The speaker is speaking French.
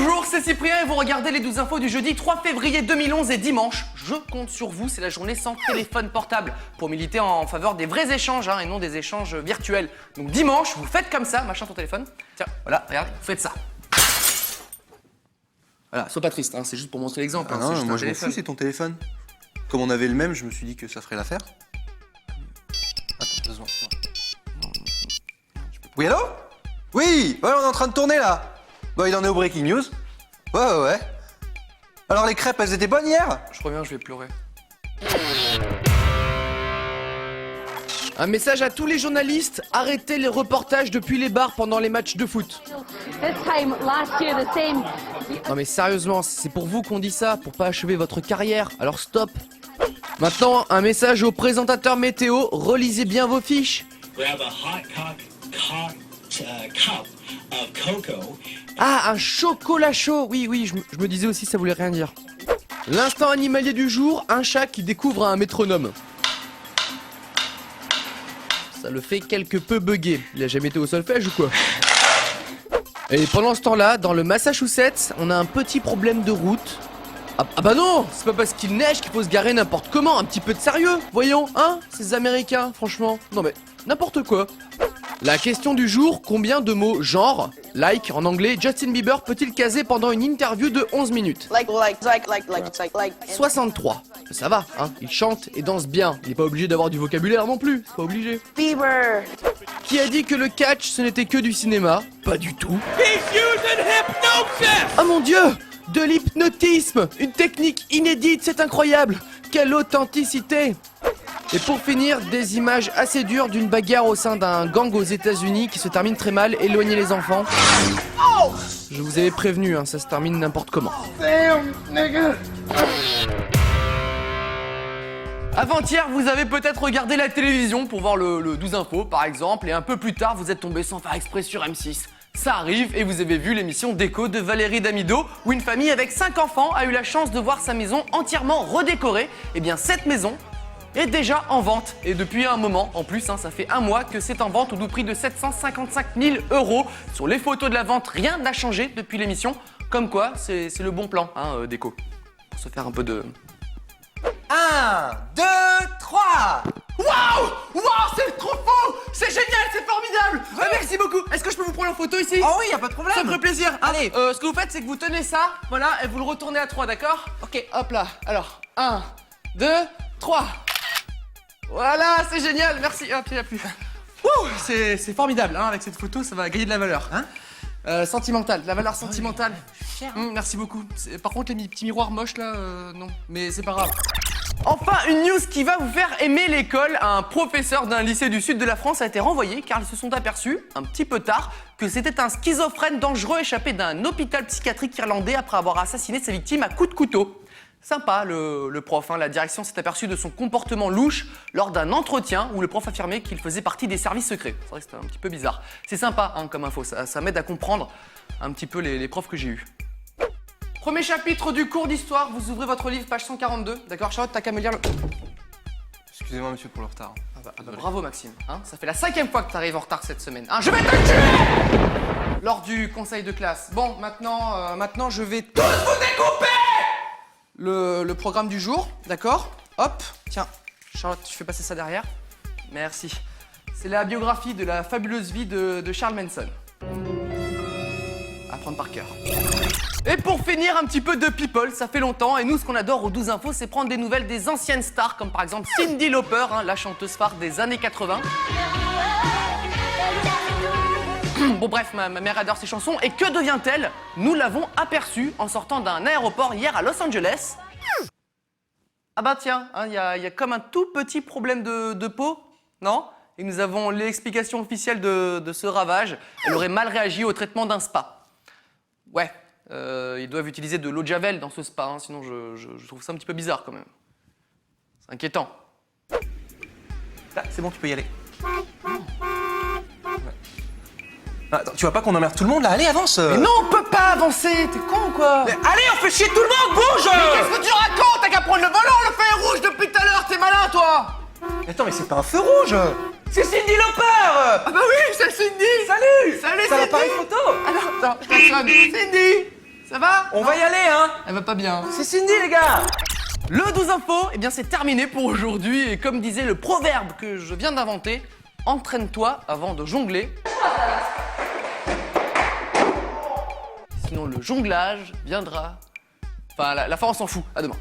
Bonjour, c'est Cyprien et vous regardez les 12 infos du jeudi 3 février 2011 et dimanche. Je compte sur vous, c'est la journée sans téléphone portable pour militer en faveur des vrais échanges et non des échanges virtuels. Donc dimanche, vous faites comme ça, machin ton téléphone. Tiens, voilà, regarde, vous faites ça. Voilà, sois pas triste, c'est juste pour montrer l'exemple. Ah non, moi je m'en fous, c'est ton téléphone. Comme on avait le même, je me suis dit que ça ferait l'affaire. Attends, 2 secondes. Oui, allô? Oui, ouais, on est en train de tourner là. Bah, il en est au Breaking News. Ouais. Alors les crêpes, elles étaient bonnes hier? Je reviens, je vais pleurer. Un message à tous les journalistes, arrêtez les reportages depuis les bars pendant les matchs de foot. Non mais sérieusement, c'est pour vous qu'on dit ça, pour pas achever votre carrière, alors stop. Maintenant, un message aux présentateurs météo, relisez bien vos fiches. Ah, un chocolat chaud. Oui, je me disais aussi ça voulait rien dire. L'instant animalier du jour, un chat qui découvre un métronome. Ça le fait quelque peu bugger. Il a jamais été au solfège ou quoi? Et pendant ce temps-là, dans le Massachusetts, on a un petit problème de route. Ah bah non, c'est pas parce qu'il neige qu'il faut se garer n'importe comment. Un petit peu de sérieux, voyons, ces Américains, franchement. Non mais, n'importe quoi. La question du jour, combien de mots genre, like en anglais, Justin Bieber peut-il caser pendant une interview de 11 minutes? 63. Ça va, il chante et danse bien. Il est pas obligé d'avoir du vocabulaire non plus, c'est pas obligé. Bieber. Qui a dit que le catch ce n'était que du cinéma? Pas du tout. Oh mon dieu! De l'hypnotisme! Une technique inédite, c'est incroyable! Quelle authenticité! Et pour finir, des images assez dures d'une bagarre au sein d'un gang aux États-Unis qui se termine très mal. Éloignez les enfants. Je vous avais prévenu, ça se termine n'importe comment. Avant-hier, vous avez peut-être regardé la télévision pour voir le 12 infos par exemple, et un peu plus tard, vous êtes tombé sans faire exprès sur M6. Ça arrive et vous avez vu l'émission Déco de Valérie Damido où une famille avec 5 enfants a eu la chance de voir sa maison entièrement redécorée. Et bien cette maison est déjà en vente et depuis un moment en plus, ça fait un mois que c'est en vente au doux prix de 755 000 €. Sur les photos de la vente, rien n'a changé depuis l'émission. Comme quoi, c'est le bon plan, Déco. Pour se faire un peu de... 1, 2, 3. Waouh, c'est trop faux! C'est génial, c'est formidable! Merci beaucoup! Est-ce que je peux vous prendre en photo ici? Oh oui, y a pas de problème. Ça me ferait plaisir! Allez. Ce que vous faites, c'est que vous tenez ça, voilà, et vous le retournez à 3, d'accord? Ok, hop là. Alors, 1, 2, 3. Voilà, c'est génial, merci. Hop, il y a plus. Wouh, c'est formidable, avec cette photo, ça va gagner de la valeur. Sentimentale, la valeur sentimentale. Merci beaucoup. Par contre, les petits miroirs moches là, non. Mais c'est pas grave. Enfin, une news qui va vous faire aimer l'école. Un professeur d'un lycée du sud de la France a été renvoyé car ils se sont aperçus, un petit peu tard, que c'était un schizophrène dangereux échappé d'un hôpital psychiatrique irlandais après avoir assassiné ses victimes à coups de couteau. Sympa le prof, la direction s'est aperçue de son comportement louche lors d'un entretien où le prof affirmait qu'il faisait partie des services secrets. C'est vrai que c'était un petit peu bizarre. C'est sympa comme info, ça m'aide à comprendre un petit peu les profs que j'ai eus. Premier chapitre du cours d'histoire, vous ouvrez votre livre, page 142. D'accord, Charlotte, t'as qu'à me lire le... Excusez-moi monsieur pour le retard. Bravo Maxime, ça fait la 5e fois que t'arrives en retard cette semaine. Je vais te tuer lors du conseil de classe. Bon, maintenant je vais tous vous découper le programme du jour, d'accord? Hop, tiens, Charlotte, tu fais passer ça derrière. Merci. C'est la biographie de la fabuleuse vie de Charles Manson. À prendre par cœur. Et pour finir, un petit peu de people, ça fait longtemps, et nous, ce qu'on adore aux 12 infos, c'est prendre des nouvelles des anciennes stars, comme par exemple Cyndi Lauper, la chanteuse phare des années 80. Bon bref, ma mère adore ces chansons, et que devient-elle? Nous l'avons aperçue en sortant d'un aéroport hier à Los Angeles. Ah bah tiens, il y a comme un tout petit problème de peau, non? Et nous avons l'explication officielle de ce ravage. Elle aurait mal réagi au traitement d'un spa. Ouais. Ils doivent utiliser de l'eau de javel dans ce spa, sinon je trouve ça un petit peu bizarre quand même. C'est inquiétant. Là, c'est bon, tu peux y aller. Attends, tu vois pas qu'on emmerde tout le monde là? Allez, avance! Mais non, on peut pas avancer! T'es con ou quoi? Mais allez, on fait chier tout le monde, bouge! Mais qu'est-ce que tu racontes? T'as qu'à prendre le volant, le feu est rouge depuis tout à l'heure, t'es malin toi! Attends, mais c'est pas un feu rouge! C'est Cyndi Lauper! Ah bah oui, c'est Cyndi! Salut! Salut Ça Cyndi! l'appareil photo! Alors, attends, je te sonne. Cyndi! Ça va? On va y aller, hein. Elle va pas bien. C'est Cindy, les gars. Le 12 infos, eh bien c'est terminé pour aujourd'hui. Et comme disait le proverbe que je viens d'inventer, entraîne-toi avant de jongler. Sinon le jonglage viendra. Enfin, la fin on s'en fout. À demain.